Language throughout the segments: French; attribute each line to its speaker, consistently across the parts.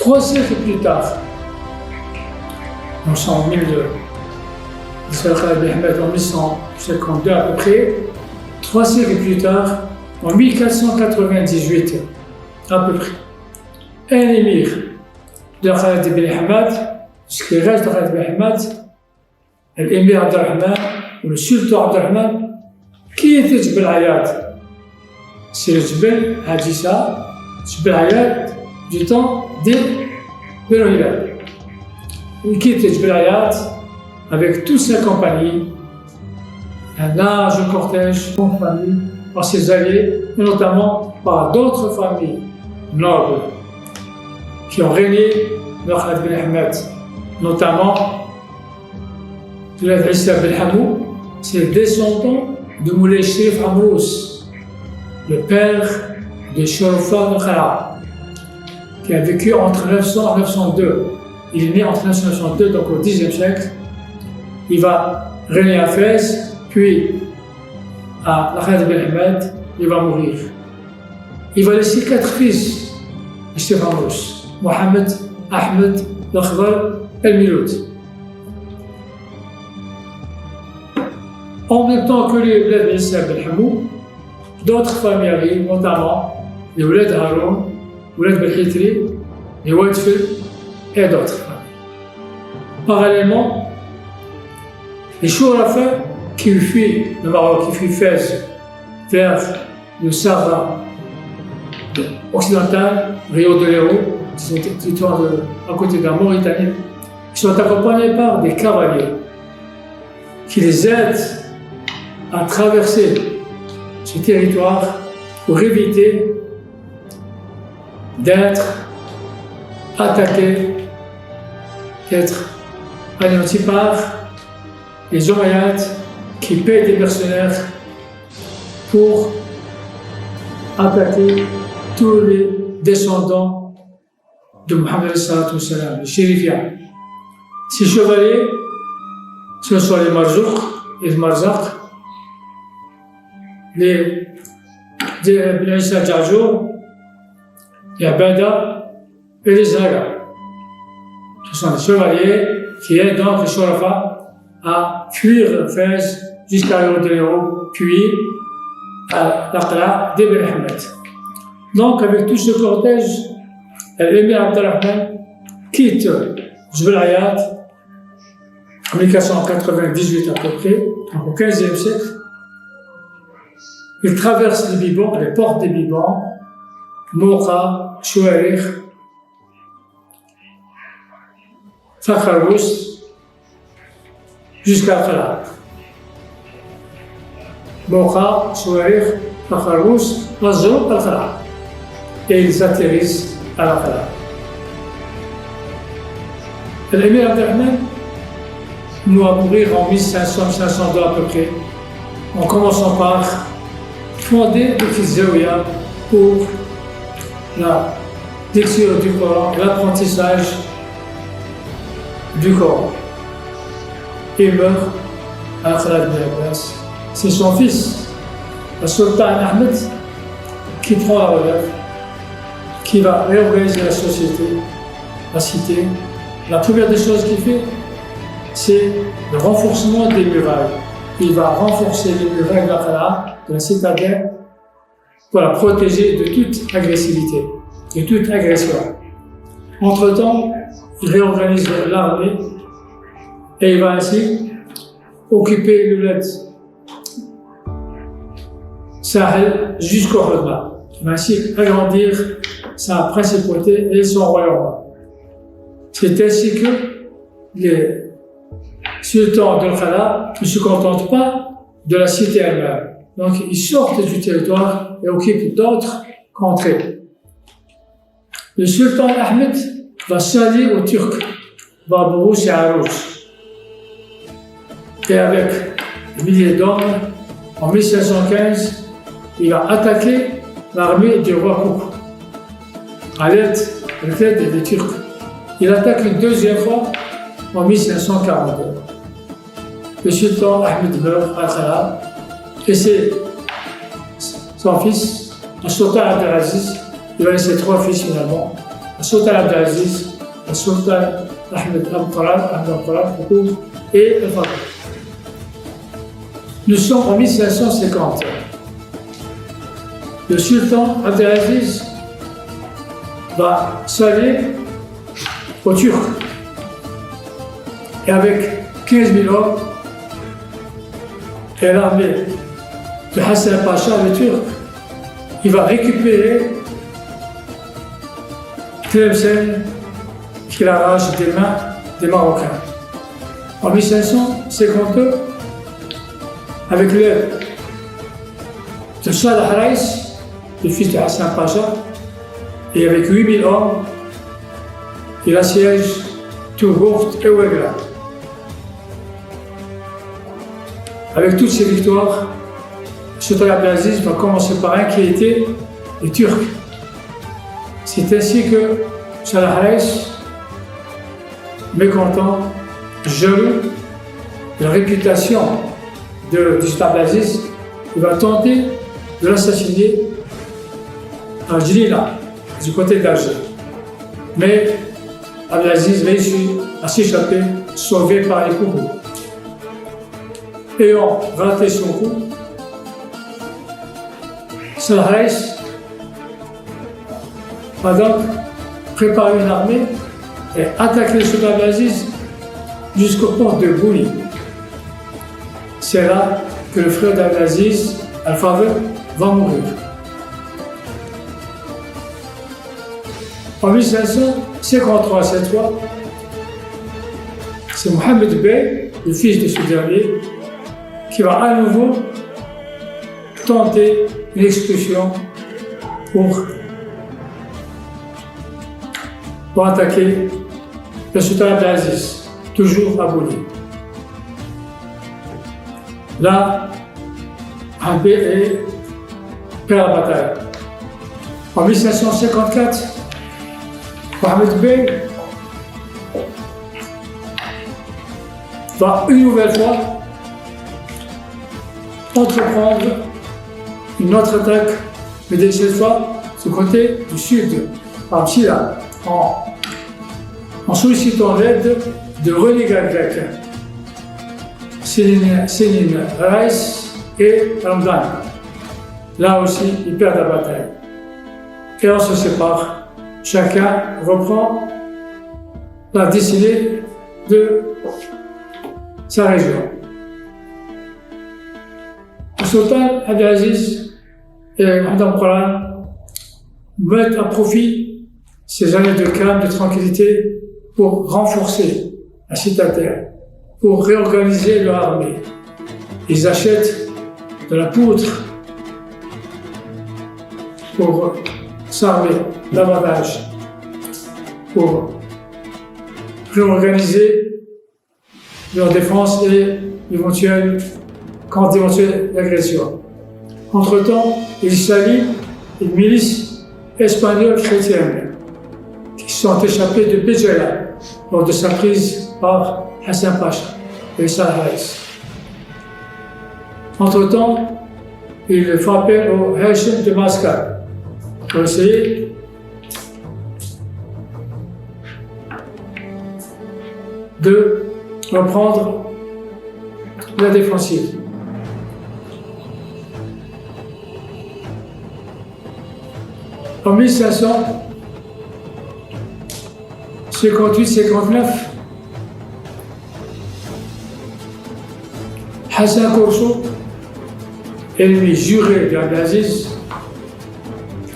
Speaker 1: 3 siècles plus tard, nous sommes en 1100, Khaled bin Ahmed en 1152 à peu près, 3 siècles plus tard, en 1498 à peu près, un émir de Khaled bin Ahmed, ce qui reste de Khaled bin Ahmed, l'émir Abdelrahman ou le sultan Abdelrahman, qui était Jbel Ayad. C'est le Jbel Hadissa, Jbel Ayad du temps des Banu Hilal. Il quitte Jbel Ayad avec toute sa compagnie, un large cortège accompagné par ses alliés, et notamment par d'autres familles nobles qui ont régné dans Khaled bin Ahmed, notamment Issa bin Hamou, c'est descendant de Moulay Chérif Amrous, le père de Shorofa de Khala, qui a vécu entre 900 et 902. Il est né entre 900 et 902, donc au Xe siècle. Il va régner à Fès, puis à Khaled bin Ahmed, il va mourir. Il va laisser 4 fils de Chérif Amrous, Mohamed, Ahmed, Lakhdar et Miloud. En même temps que les Oulad bin Issa bin Hamou, d'autres familles arrivent, notamment les Oulad Haroun, Oulad bin Hitri, les Waitfil et d'autres familles. Parallèlement, les Chourafa qui fuient le Maroc, qui fuient Fès vers le Sahara occidental, Rio de Janeiro, qui sont territoire à côté de la Mauritanie, qui sont accompagnés par des cavaliers qui les aident à traverser ce territoire pour éviter d'être attaqués, d'être anéantis par les Omeyyades qui paient des mercenaires pour attaquer tous les descendants de Mohammed les Chérifiens. Ces chevaliers, ce sont les Marzouk et les Marzaq, les Ibn Issa Djarjour, les Abada et les Zaga. Ce sont les chevaliers qui aident donc les Chourafa à fuir Fès jusqu'à Rio de Janeiro, puis à l'Aqla d'Ibn Ahmed. Donc, avec tout ce cortège, l'émir Abdelrahman quitte Jbel Ayad en 1498 à peu près, au XVe siècle. Il traverse les Bibans, les portes des Bibans, Mocha, Chouarikh, Fakharous, jusqu'à Khala. Mocha, Chouarikh, Fakharous, Azou, Al-Khala. Et ils atterrissent à la Khala. L'émir Abdelrahman nous a mourir en 1500-1502 à peu près, en commençant par fonder le fils Zawiya pour la lecture du Coran, l'apprentissage du Coran. Il meurt à Khaled bin Abbas. C'est son fils, le sultan Ahmed, qui prend la relève, qui va réorganiser la société, la cité. La première des choses qu'il fait, c'est le renforcement des murailles. Il va renforcer les murailles de la citadelle pour la protéger de toute agressivité, de toute agression. Entre-temps, il réorganise l'armée et il va ainsi occuper l'Oulad Sahel jusqu'au Rodma. Il va ainsi agrandir sa principauté et son royaume. C'est ainsi que les sultans de Khala ne se contentent pas de la cité elle-même. Donc, ils sortent du territoire et occupent d'autres contrées. Le sultan Ahmed va s'allier aux Turcs, Babous et Arouch. Et avec des milliers d'hommes, en 1515, il va attaquer l'armée du roi Kouk, à l'aide des Turcs. Il attaque une deuxième fois en 1542. Le sultan Ahmed meurt à Khala et c'est son fils, le sultan Abdelaziz, il va laisser 3 fils finalement, Sultan Abdelaziz, le Sultan Ahmed al-Quran et le Fatah. Nous sommes en 1550. Le Sultan Abdelaziz va s'allier aux Turcs. Et avec 15 000 hommes et l'armée de Hassan Pacha, le Turc, il va récupérer Tlemcen qu'il arrache des mains des Marocains. En 1552, avec l'aide de Salah Raïs, le fils de Hassan Pacha, et avec 8 000 hommes, il assiège Tourcourt et Ouagra. Avec toutes ces victoires, Sultan Abdelaziz va commencer par inquiéter les Turcs. C'est ainsi que Salah Raïs, mécontent, jaloux de la réputation du Sultan Abdelaziz, il va tenter de l'assassiner à Jlila, du côté d'Alger. Mais Abdelaziz réussit à s'échapper, sauvé par les coups. Ayant raté son coup, Salah Raïs va donc préparer une armée et attaquer le Sultan Abdelaziz jusqu'au port de Bouli. C'est là que le frère d'Abdelaziz, Al-Fadl, va mourir. En 1553, cette fois, c'est Mohammed Bey, le fils de ce dernier, qui va à nouveau tenter une expulsion pour attaquer le Sultan Abdelaziz, toujours à Bouli. Là, Mohammed perd la bataille. En 1554, Mohammed Bey va une nouvelle fois entreprendre une autre attaque, mais cette fois du côté du sud, par Silla, en sollicitant l'aide de renégats grecs, Selim Raïs et Ramdan. Là aussi, ils perdent la bataille. Et on se sépare. Chacun reprend la destinée de sa région. Le Sultan Abdelaziz et Mohammed al-Quran mettent à profit ces années de calme, de tranquillité pour renforcer la citadelle, pour réorganiser leur armée. Ils achètent de la poudre pour s'armer davantage, pour réorganiser leur défense et contre d'éventuelles agressions. Entre-temps, il s'allie une milice espagnole chrétienne qui sont échappés de Béjaïa lors de sa prise par Hassan Pacha et Salah Raïs. Entre-temps, il fait appel au Hachim de Mascate pour essayer de reprendre la défensive. En 1558-59, Hassan Kourchou, ennemi juré d'Abdelaziz,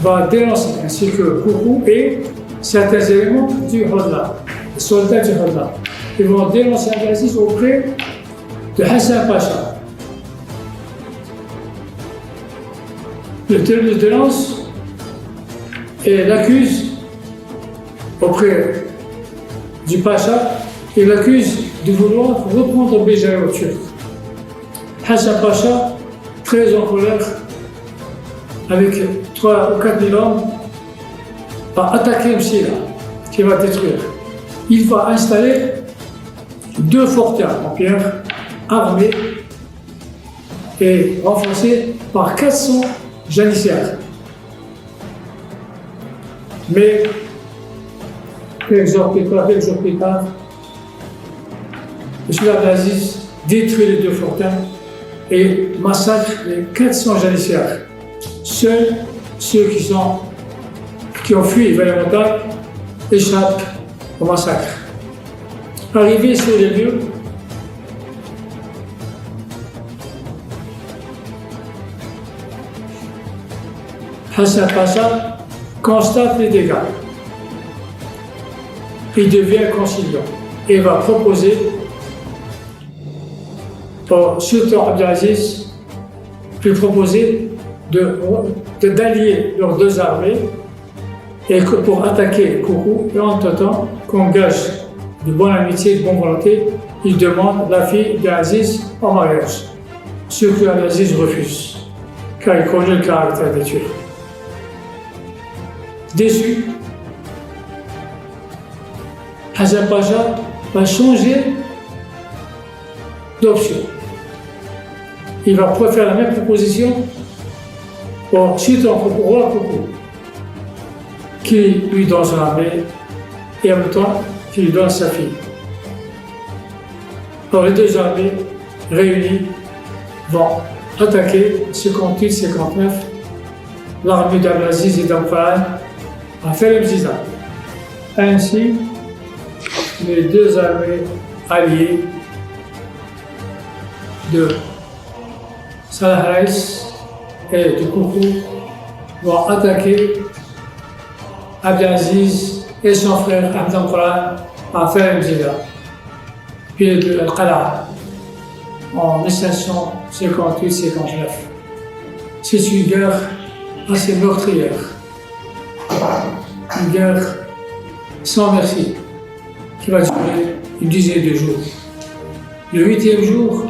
Speaker 1: va dénoncer ainsi que Koukou et certains éléments du Hodla, les soldats du Hodla. Ils vont dénoncer Abdelaziz auprès de Hassan Pacha. Le dénonce et l'accuse auprès du Pacha, et l'accuse de vouloir reprendre Béjaïa aux Turcs. Hassan Pacha, très en colère, avec 3 ou 4 000 hommes, va attaquer Msila, qui va détruire. Il va installer 2 fortins en pierre, armés et renforcés par 400 janissaires. Mais quelques jours plus tard, M. Abdelaziz détruit les deux fortins et massacre les 400 janissaires. Seuls ceux qui ont fui vers les montagnes échappent au massacre. Arrivé sur les lieux, Hassan Pacha constate les dégâts. Il devient conciliant et va proposer au sultan Abdelaziz d'allier leurs deux armées et que pour attaquer Koukou, et en temps qu'on gage de bonne amitié et de bonne volonté, il demande la fille d'Aziz en mariage. Ce que Abdelaziz refuse, car il connaît le caractère des Turcs. Déçu, Hassan Pacha va changer d'option. Il va faire la même proposition au sultan roi Koukou, qui lui donne son armée et en même temps qui lui donne sa fille. Alors les deux armées réunies vont attaquer 58-59 l'armée d'Abdelaziz et d'Amfan à Felmziza. Ainsi, les deux armées alliées de Salah Reis et de Koukou vont attaquer Abdelaziz et son frère Abdel Quran à Felmziza, puis de Al-Qala en 1558-59. C'est une guerre assez meurtrière, une guerre sans merci qui va durer une dizaine de jours. Le 8e jour,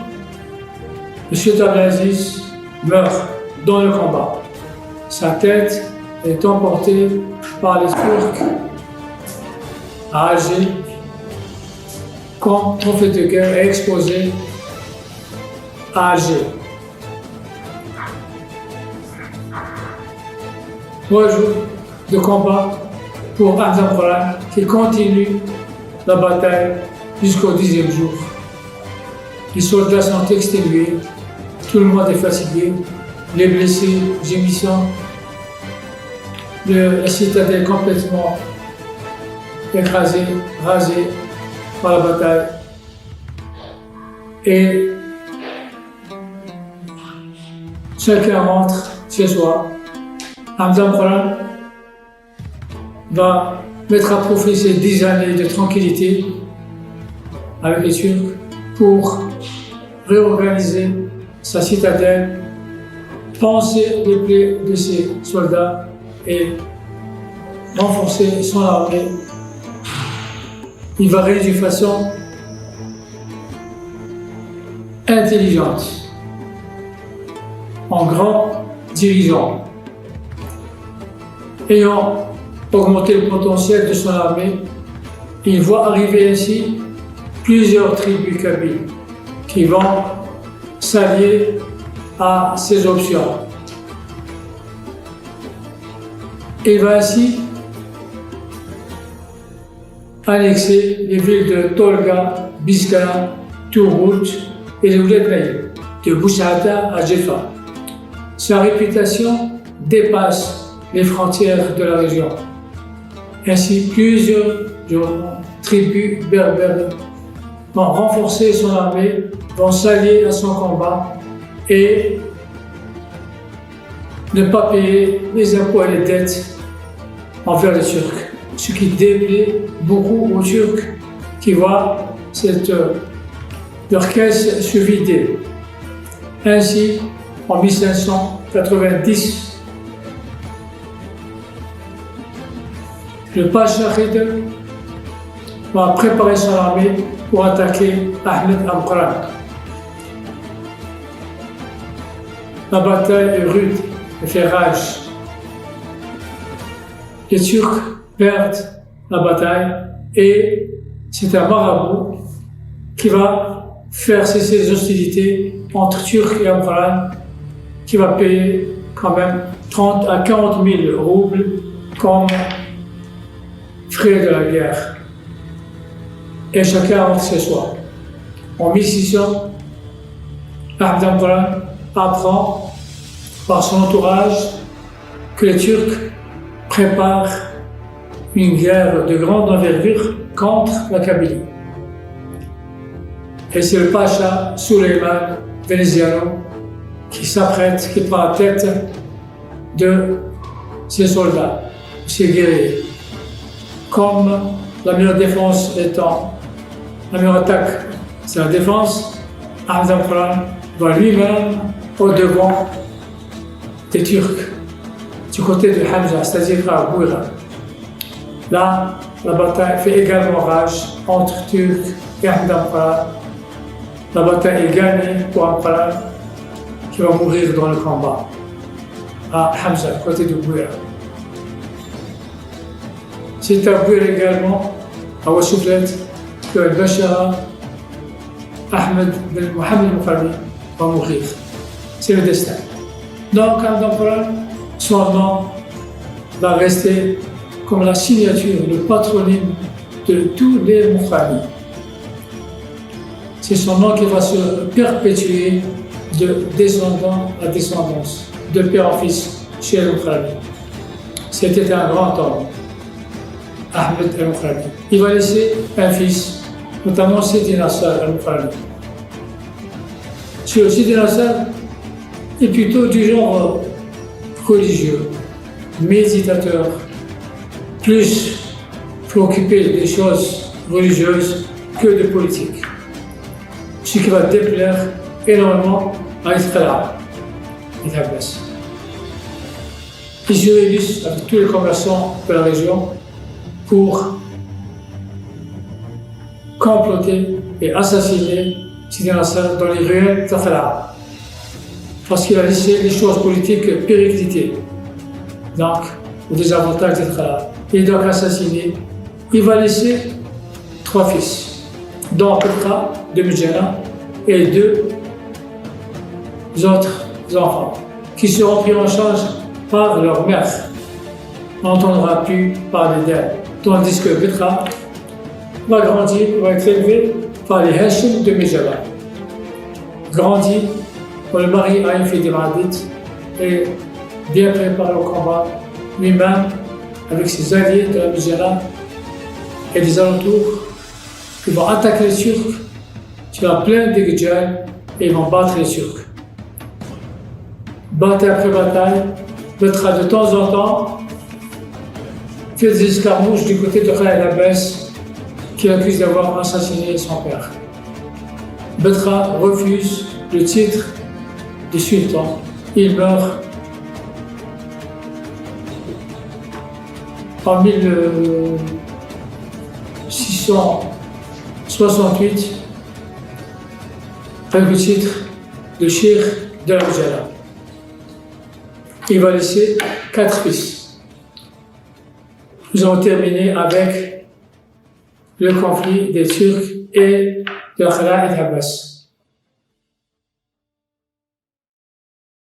Speaker 1: M. Abdelaziz meurt dans le combat. Sa tête est emportée par les Turcs à Alger, comme trophée de guerre est exposé à Alger. 3 jours de combat pour Abdel Quran qui continue la bataille jusqu'au 10e jour. Les soldats sont exténués, tout le monde est fatigué, les blessés gémissant, la citadelle complètement écrasée, rasée par la bataille. Et chacun rentre chez soi. Abdel Quran va mettre à profit ces 10 années de tranquillité avec les Turcs pour réorganiser sa citadelle, panser les plaies de ses soldats et renforcer son armée. Il va réagir de façon intelligente, en grand dirigeant, ayant augmenté le potentiel de son armée. Il voit arriver ainsi plusieurs tribus kabyles qui vont s'allier à ses options. Il va ainsi annexer les villes de Tolga, Biskra, Tourgout et le Ouled de Bouchata à Jeffa. Sa réputation dépasse les frontières de la région. Ainsi, plusieurs tribus berbères vont renforcer son armée, vont s'allier à son combat et ne pas payer les impôts et les dettes envers les Turcs. Ce qui déplaît beaucoup aux Turcs qui voient leur caisse se vider. Ainsi, en 1590, le Pacha Khidr va préparer son armée pour attaquer Ahmed Amqran. La bataille est rude et fait rage. Les Turcs perdent la bataille et c'est un marabout qui va faire cesser les hostilités entre Turcs et Amqran, qui va payer quand même 30 à 40 000 roubles comme frais de la guerre. Et chacun rentre chez soi. En 1600, Ahmed Amqran apprend par son entourage que les Turcs préparent une guerre de grande envergure contre la Kabylie. Et c'est le Pacha Suleiman Veneziano qui s'apprête, qui prend la tête de ces soldats, de ces guerriers. Comme la meilleure défense étant, la meilleure attaque, c'est la défense, Ahmed Amqran va lui-même au devant des Turcs, du côté de Hamza, c'est-à-dire à Bouira. Là, la bataille fait également rage entre Turcs et Ahmed Amqran. La bataille est gagnée pour Amqran, qui va mourir dans le combat à Hamza, côté de Bouira. C'est à Bouira également, à Wassouflet, que Bachara Ahmed Ben Mohamed Moukhali va mourir. C'est le destin. Donc, Ahmed Amqran, son nom va rester comme la signature, le patronyme de tous les Moukhali. C'est son nom qui va se perpétuer de descendant à descendance, de père en fils, chez les Moukhali. C'était un grand homme, Ahmed al-Moukhali. Il va laisser un fils, notamment Sidi Nasser al-Moukhali. Sidi Nasser est plutôt du genre religieux, méditateur, plus préoccupé des choses religieuses que de politique. Ce qui va déplaire énormément à Israël et Abbas. Ils se réunissent avec tous les commerçants de la région pour comploter et assassiner Sidi Nasser dans les ruelles d'Afala. Parce qu'il a laissé les choses politiques péricliter, donc au désavantage d'Israël. Il est donc assassiné. Il va laisser 3 fils, dont Petra de Mujana et 2 autres enfants, qui seront pris en charge par leur mère. On n'entendra plus parler d'elle. Tandis que Petra va grandir, va être élevé par les Hashim de Mujana. Grandit, on le marie à une fille de Madid et bien préparé au combat, lui-même avec ses alliés de la Mujana et des alentours, ils vont attaquer les Turcs sur la plaine de Gidjal et ils vont battre les Turcs. Bataille après bataille, Petra de temps en temps fait des escarmouches du côté de Khaled Abbas qui l'accuse d'avoir assassiné son père. Petra refuse le titre de sultan. Il meurt en 1668 avec le titre de Cheikh de la Mujana. Il va laisser 4 fils. Nous avons terminé avec le conflit des Turcs et de Khaled Abbas.